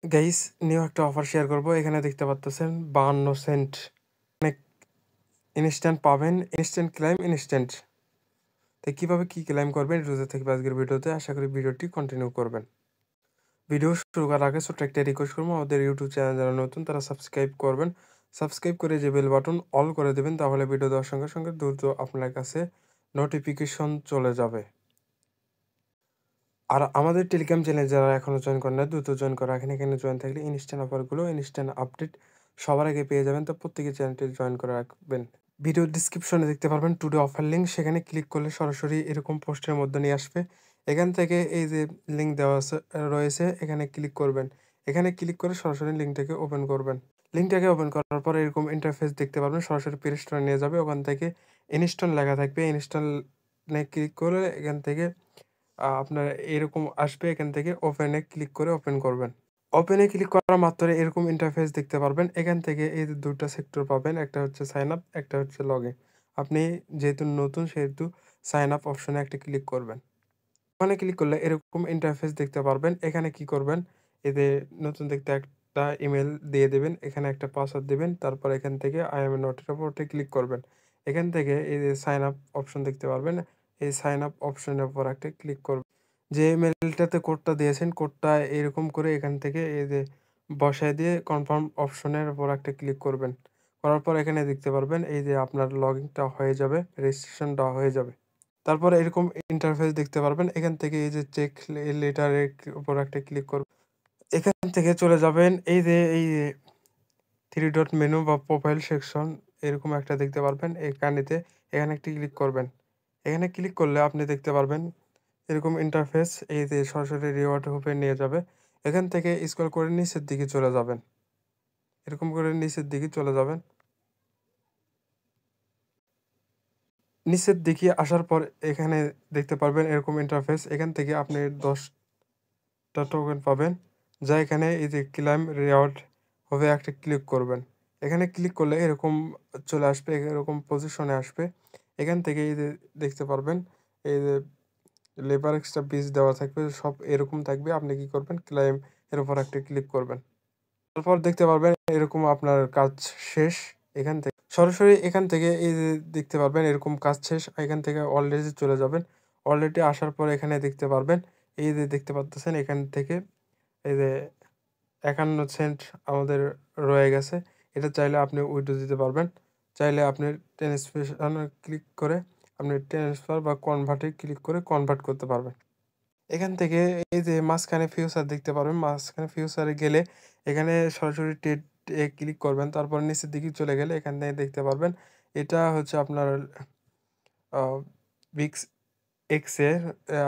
Guys, new একটা offer share করব। এখানে দেখতে পাচ্ছেন 52 সেন্ট অনেক ইনস্ট্যান্ট পাবেন। Instant claim instant. তো কিভাবে কি ক্লাইম করবেন রোজা থেকে আজকের ভিডিওতে, আশা করি ভিডিওটি কন্টিনিউ করবেন। ভিডিও শুরু করার আগে ছোট্ট একটা রিকোয়েস্ট করবো, আমাদের ইউটিউব চ্যানেল যারা নতুন তারা সাবস্ক্রাইব করবেন। সাবস্ক্রাইব করে যে বেল বাটন অল করে দেবেন, তাহলে ভিডিও দেওয়ার সঙ্গে সঙ্গে দ্রুত আপনার কাছে নোটিফিকেশন চলে যাবে। আর আমাদের টেলিগ্রাম চ্যানেল যারা এখনো জয়েন করেন না, দ্রুত জয়েন করে রাখেন। এখানে জয়েন থাকলে ইনস্ট্যান্ট অফারগুলো, ইনস্ট্যান্ট আপডেট সবার আগে পেয়ে যাবেন। তো প্রত্যেকে চ্যানেলটি জয়েন করে রাখবেন। ভিডিও ডিসক্রিপশনে দেখতে পারবেন টুডে অফার লিঙ্ক, সেখানে ক্লিক করলে সরাসরি এরকম পোস্টের মধ্যে নিয়ে আসবে। এখান থেকে এই যে লিঙ্ক দেওয়া রয়েছে, এখানে ক্লিক করবেন। এখানে ক্লিক করে সরাসরি লিঙ্কটাকে ওপেন করবেন। লিঙ্কটাকে ওপেন করার পর এরকম ইন্টারফেস দেখতে পারবেন, সরাসরি প্লে স্টোরে নিয়ে যাবে। ওখান থেকে ইনস্টল লেখা থাকবে, ইনস্টলে ক্লিক করে এখান থেকে আপনার এরকম আসবে। এখান থেকে ওপেনে ক্লিক করে ওপেন করবেন। ওপেনে ক্লিক করা মাত্র এরকম ইন্টারফেস দেখতে পারবেন। এখান থেকে এই যে ২টা সেক্টর পাবেন, একটা হচ্ছে সাইন আপ, একটা হচ্ছে লগ ইন। আপনি যেহেতু নতুন সেহেতু সাইন আপ অপশনে একটা ক্লিক করবেন। ওখানে ক্লিক করলে এরকম ইন্টারফেস দেখতে পারবেন। এখানে কি করবেন, এতে নতুন দেখতে একটা ইমেল দিয়ে দেবেন, এখানে একটা পাসওয়ার্ড দিবেন। তারপর এখান থেকে আই এম এ নট এর উপর ক্লিক করবেন। এখান থেকে এই যে সাইন আপ অপশন দেখতে পারবেন, এই সাইন আপ অপশনের উপর একটা ক্লিক করবেন। যে ইমেলটাতে কোডটা দিয়েছেন, কোডটা এরকম করে এখান থেকে এই যে বসায় দিয়ে কনফার্ম অপশনের উপর একটা ক্লিক করবেন। করার পর এখানে দেখতে পারবেন এই যে আপনার লগইনটা হয়ে যাবে, রেজিস্ট্রেশনটা হয়ে যাবে। তারপরে এরকম ইন্টারফেস দেখতে পারবেন। এখান থেকে এই যে চেক লেটারের উপর একটা ক্লিক করবেন। এখান থেকে চলে যাবেন এই যে 3 ডট মেনু বা প্রোফাইল সেকশন, এরকম একটা দেখতে পারবেন। এখানে একটি ক্লিক করবেন। এখানে ক্লিক করলে আপনি দেখতে পারবেন এরকম ইন্টারফেস, এই যে সরাসরি রিওয়ার্ড হোপে নিয়ে যাবে। এখান থেকে স্ক্রল করে নিচের দিকে চলে যাবেন। এরকম করে নিচের দিকে চলে যাবেন। নিচের দিকে আসার পর এখানে দেখতে পারবেন এরকম ইন্টারফেস। এখান থেকে আপনি 10টা টোকেন পাবেন, যা এখানে এই যে ক্লাইম রিওয়ার্ড হবে একটা ক্লিক করবেন। এখানে ক্লিক করলে এরকম চলে আসবে, এরকম পজিশনে আসবে। এখান থেকে এই যে দেখতে পারবেন এই যে লেবার এক্সট্রা বীজ দেওয়া থাকবে, সব এরকম থাকবে। আপনি কি করবেন, ক্লাইম এর উপর একটা ক্লিক করবেন। তারপর দেখতে পারবেন এরকম আপনার কাজ শেষ। এখান থেকে সরাসরি এখান থেকে এই যে দেখতে পারবেন এরকম কাজ শেষ। এখান থেকে অলরেডি চলে যাবেন। অলরেডি আসার পর এখানে দেখতে পারবেন এই যে দেখতে পাচ্ছেন এখান থেকে এই যে ৫১ সেন্ট আমাদের রয়ে গেছে। এটা চাইলে আপনি উইথড্র দিতে পারবেন। চাইলে আপনি ট্রান্সফারে ক্লিক করে আপনি ট্রান্সফার বা কনভার্টে ক্লিক করে কনভার্ট করতে পারবেন। এখান থেকে এই যে মাঝখানে ফিউচার দেখতে পারবেন। মাঝখানে ফিউচারে গেলে এখানে সরাসরি ট্রেড এ ক্লিক করবেন। তারপর নিচের দিকে চলে গেলে এখানে দেখতে পারবেন এটা হচ্ছে আপনার আ ভিক্স এক্স এর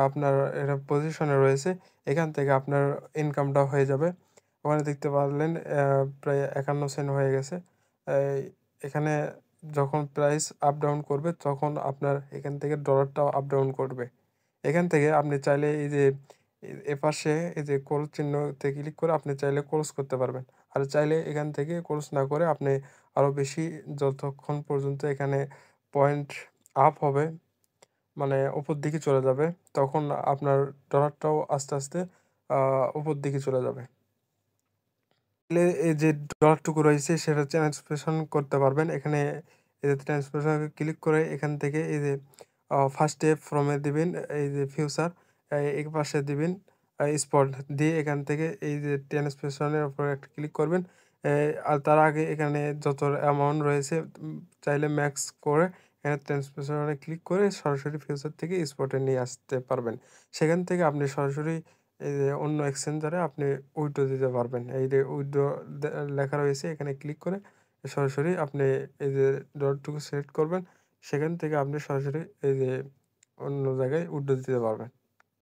আপনার এটা পজিশনে রয়েছে। এখান থেকে আপনার ইনকামটা হয়ে যাবে। ওখানে দেখতে পারলেন প্রায় ৫১ সেন্ট হয়ে গেছে। এই এখানে যখন প্রাইস আপ ডাউন করবে তখন আপনার এখান থেকে ডলারটাও আপ ডাউন করবে। এখান থেকে আপনি চাইলে এই যে এপাশে এই যে ক্রস চিহ্নতে ক্লিক করে আপনি চাইলে ক্রস করতে পারবেন। আর চাইলে এখান থেকে ক্রস না করে আপনি আরো বেশি, যতক্ষণ পর্যন্ত এখানে পয়েন্ট আপ হবে, মানে উপর দিকে চলে যাবে, তখন আপনার ডলারটাও আস্তে আস্তে উপর দিকে চলে যাবে। এই যে ডলারটুকু রয়েছে সেটা ট্রান্সফারেশন করতে পারবেন। এখানে এই যে ট্রান্সফারেশন ক্লিক করে এখান থেকে এই যে ফার্স্ট এ ফ্রমে দিবেন, এই যে ফিউচার এই পাশে দিবেন স্পট দিয়ে এখান থেকে এই যে ট্রান্সফারেশনের উপর একটা ক্লিক করবেন। আর তার আগে এখানে যত অ্যামাউন্ট রয়েছে চাইলে ম্যাক্স করে এখানে ট্রান্সফারেশনে ক্লিক করে সরাসরি ফিউচার থেকে স্পটে নিয়ে আসতে পারবেন। সেখান থেকে আপনি সরাসরি এই যে অন্য এক্সচেঞ্জারে আপনি উইথড্র দিতে পারবেন। এই যে উইথড্র লেখা রয়েছে, এখানে ক্লিক করে সরাসরি আপনি এই যে ডলারটুকু সিলেক্ট করবেন। সেখান থেকে আপনি সরাসরি এই যে অন্য জায়গায় উইথড্র দিতে পারবেন।